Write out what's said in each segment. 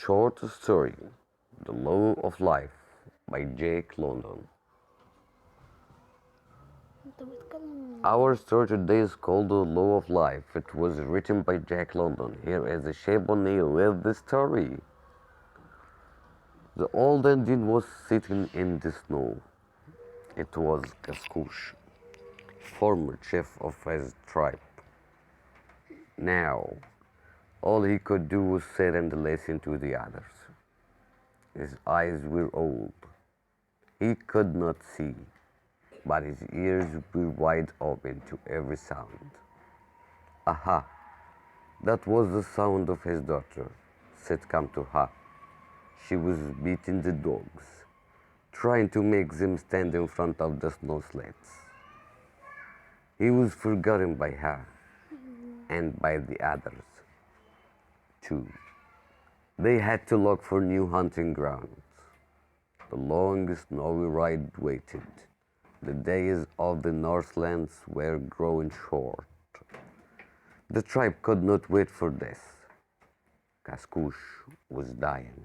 Short story The Law of Life by Jake London. انت بتتكلم. Our story today is called The Law of Life. It was written by Jack London. Here is the shape O'Neill with the story. The old Indian was sitting in the snow. It was Kaskoosh, former chief of his tribe. Now, all he could do was sit and listen to the others. His eyes were old. He could not see, but his ears were wide open to every sound. Aha! That was the sound of his daughter, said Kamtuha. She was beating the dogs, trying to make them stand in front of the snow sleds. He was forgotten by her and by the others, too. They had to look for new hunting grounds. The long snowy ride waited. The days of the Northlands were growing short. The tribe could not wait for this. Kaskoosh was dying.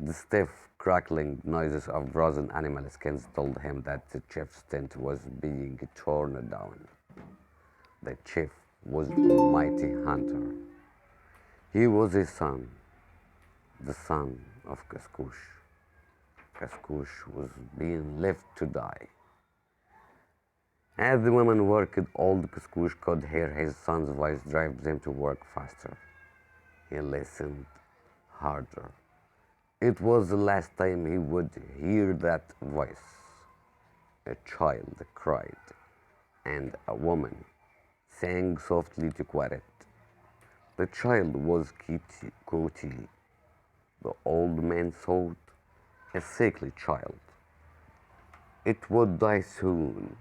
The stiff, crackling noises of frozen animal skins told him that the chief's tent was being torn down. The chief was a mighty hunter. He was his son, the son of Kaskoosh. Kaskoosh was being left to die. As the women worked, old Kaskoosh could hear his son's voice drive them to work faster. He listened harder. It was the last time he would hear that voice. A child cried, and a woman sang softly to quiet it. The child was Koti. The old man thought, a sickly child. It would die soon,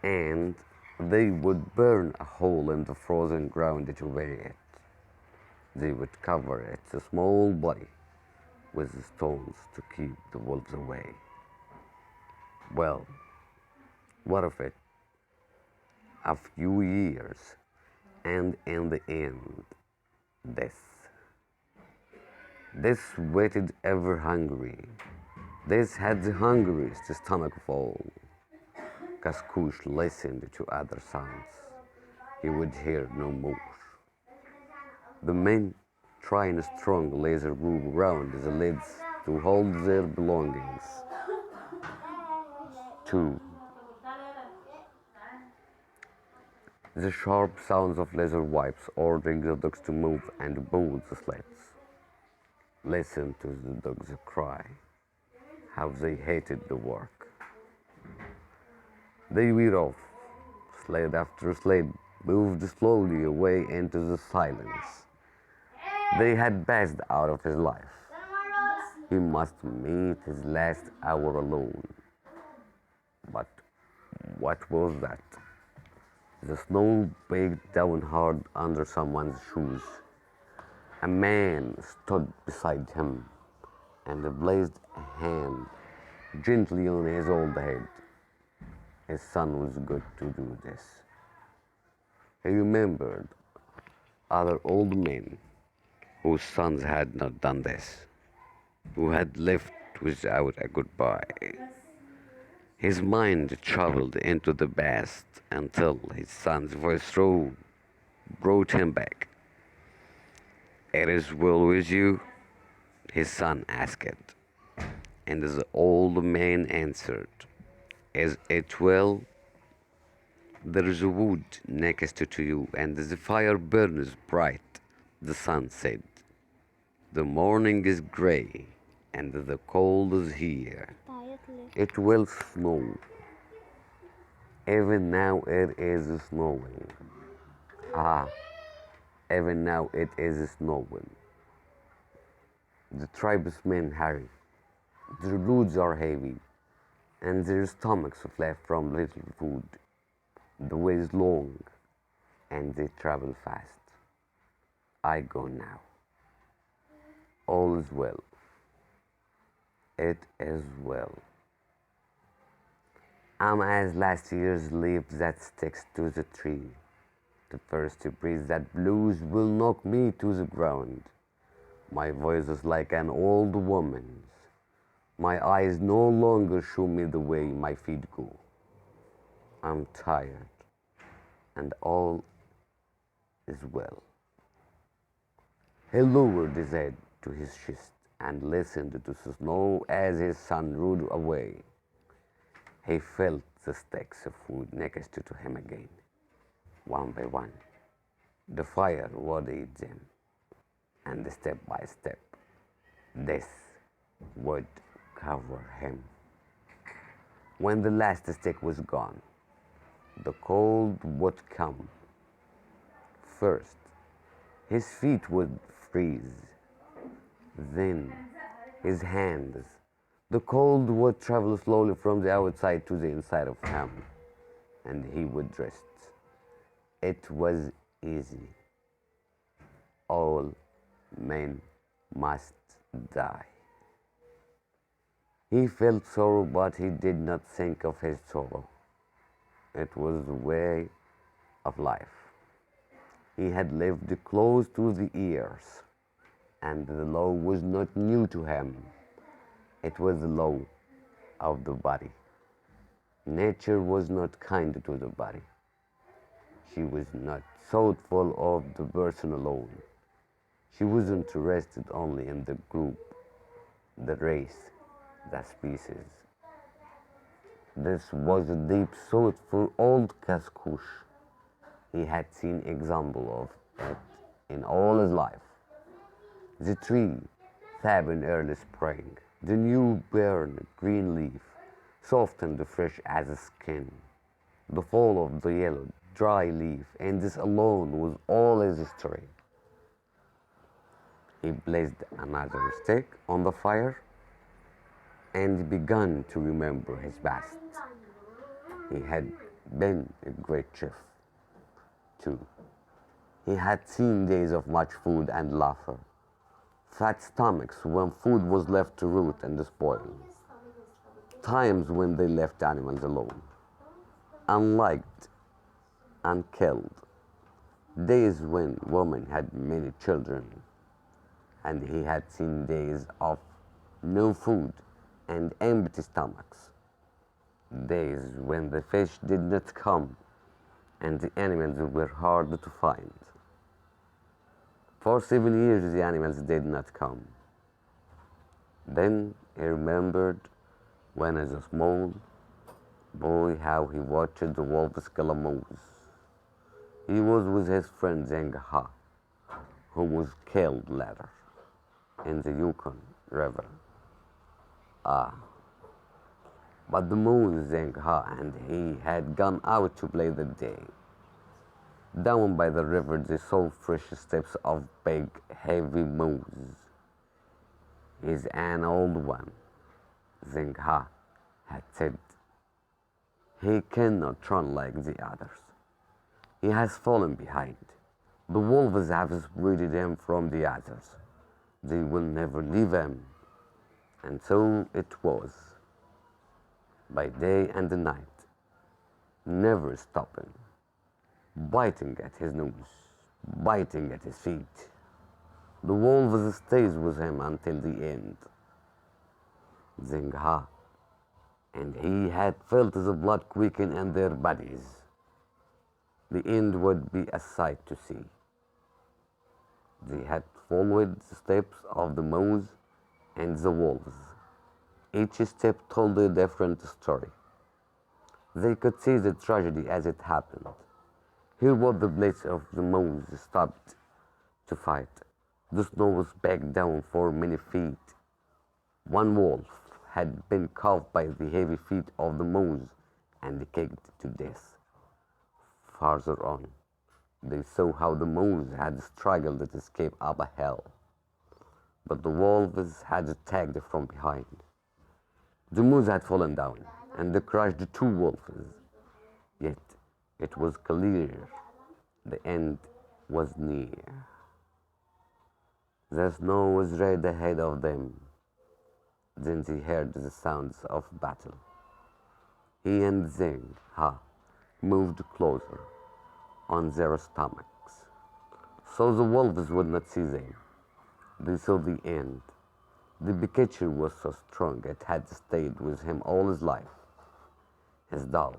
and they would burn a hole in the frozen ground to bury it. They would cover its small body with stones to keep the wolves away. Well, what of it? A few years, and in the end, death. This waited ever hungry. This had the hungriest stomach of all. Kaskoosh listened to other sounds. He would hear no more. The men trying strong laser move around the lids to hold their belongings. Two. The sharp sounds of laser wipes ordering the dogs to move and bolt the sleds. Listen to the dogs cry, how they hated the work. They were off. Sled after sled moved slowly away into the silence. They had passed out of his life. He must meet his last hour alone. But what was that? The snow baked down hard under someone's shoes. A man stood beside him and placed a hand gently on his old head. His son was good to do this. He remembered other old men whose sons had not done this, who had left without a goodbye. His mind traveled into the past until his son's voice brought him back. "It is well with you?" his son asked. And the old man answered, "Is it well? There is a wood next to you, and the fire burns bright," the son said. "The morning is gray, and the cold is here. It will snow. Even now it is snowing. Ah, even now it is snowing." The tribesmen hurry. Their loads are heavy, and their stomachs flat from little food. The way is long, and they travel fast. I go now. All is well. It is well. I'm as last year's leaf that sticks to the tree. The first breeze that blows will knock me to the ground. My voice is like an old woman's. My eyes no longer show me the way my feet go. I'm tired, and all is well. He lowered his head to his chest and listened to the snow as his son rode away. He felt the stacks of food next to him again. One by one, the fire would eat them, and step by step, death would cover him. When the last stick was gone, the cold would come. First, his feet would freeze, then his hands. The cold would travel slowly from the outside to the inside of him, and he would rest. It was easy. All men must die. He felt sorrow, but he did not think of his sorrow. It was the way of life. He had lived close to the ears, and the law was not new to him. It was the law of the body. Nature was not kind to the body. She was not thoughtful of the person alone. She was interested only in the group, the race, the species. This was a deep thought for old Cascouche. He had seen example of it in all his life. The tree sap in early spring, the new burn green leaf, soft and fresh as a skin, the fall of the yellow dry leaf, and this alone was all his history. He placed another stick on the fire and began to remember his past. He had been a great chef, too. He had seen days of much food and laughter, fat stomachs when food was left to rot and spoil, times when they left animals alone, unliked, unkilled, days when women had many children, and he had seen days of no food and empty stomachs, days when the fish did not come and the animals were hard to find. For 7 years the animals did not come. Then he remembered when as a small boy how he watched the wolves kill a moose. He was with his friend Zeng Ha, who was killed later in the Yukon River. But the moose Zeng Ha and he had gone out to play the day. Down by the river they saw fresh steps of big, heavy moose. He's an old one, Zeng Ha had said. He cannot run like the others. He has fallen behind. The wolves have separated him from the others. They will never leave him. And so it was, by day and night, never stopping, biting at his nose, biting at his feet. The wolves stays with him until the end. Zeng Ha and he had felt the blood quicken in their bodies. The end would be a sight to see. They had followed the steps of the moose and the wolves. Each step told a different story. They could see the tragedy as it happened. Here was the place of the moose stopped to fight. The snow was backed down for many feet. One wolf had been caught by the heavy feet of the moose and kicked to death. Farther on, they saw how the moose had struggled to escape up a hill, but the wolves had attacked from behind. The moose had fallen down and crushed the two wolves. Yet it was clear the end was near. The snow was red ahead of them. Then they heard the sounds of battle. He and Zeng Ha moved closer on their stomachs, so the wolves would not see them. They saw the end. The picture was so strong it had stayed with him all his life. His dull,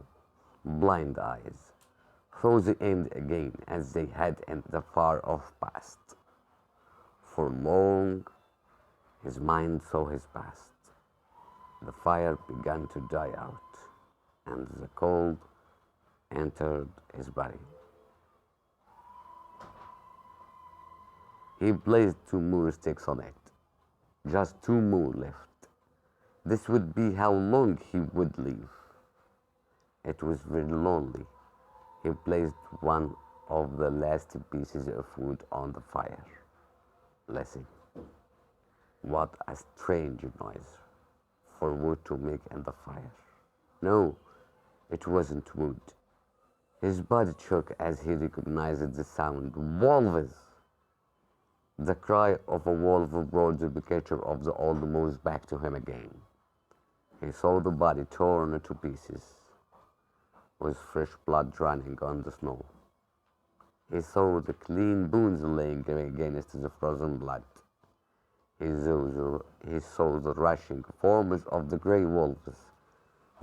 blind eyes saw the end again as they had in the far off past. For long, his mind saw his past. The fire began to die out, and the cold entered his body. He placed two more sticks on it, just two more left. This would be how long he would live. It was very lonely. He placed one of the last pieces of wood on the fire. Listen, what a strange noise for wood to make in the fire. No, it wasn't wood. His body shook as he recognized the sound. Wolves! The cry of a wolf brought the picture of the old moose back to him again. He saw the body torn to pieces, with fresh blood running on the snow. He saw the clean bones laying against the frozen blood. He saw the rushing forms of the grey wolves,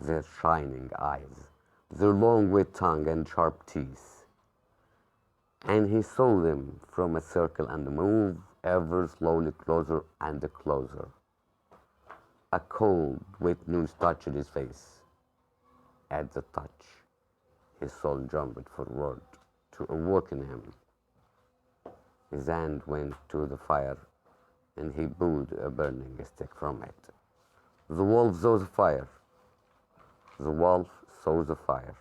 their shining eyes, their long white tongue and sharp teeth. And he saw them from a circle and move ever slowly closer and closer. A cold, wet news touched his face. At the touch, his soul jumped forward to awaken him. His hand went to the fire, and he pulled a burning stick from it. The wolf saw the fire. The wolf saw the fire,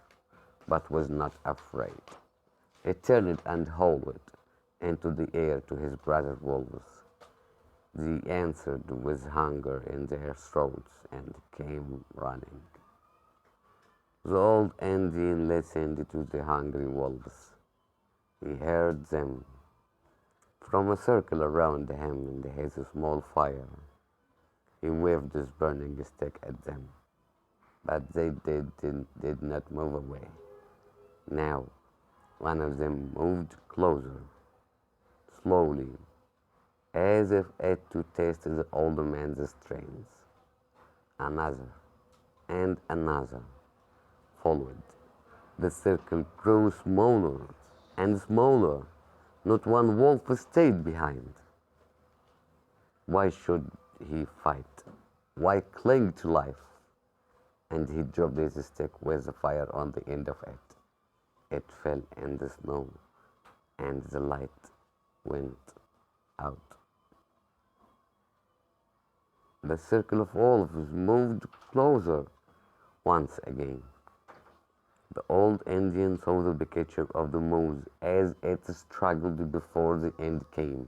but was not afraid. He turned and howled into the air to his brother wolves. They answered with hunger in their throats and came running. The old Indian listened to the hungry wolves. He heard them. From a circle around him in his small fire, he waved his burning stick at them, but they did not move away. Now, one of them moved closer, slowly, as if it to taste the old man's strings. Another and another followed. The circle grew smaller and smaller. Not one wolf stayed behind. Why should he fight? Why cling to life? And he dropped his stick with the fire on the end of it. It fell in the snow, and the light went out. The circle of wolves moved closer once again. The old Indian saw the picture of the moose as it struggled before the end came.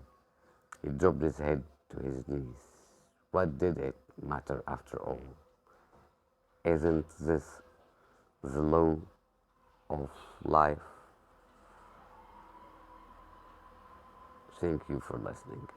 He dropped his head to his knees. What did it matter after all? Isn't this the law of life? Thank you for listening.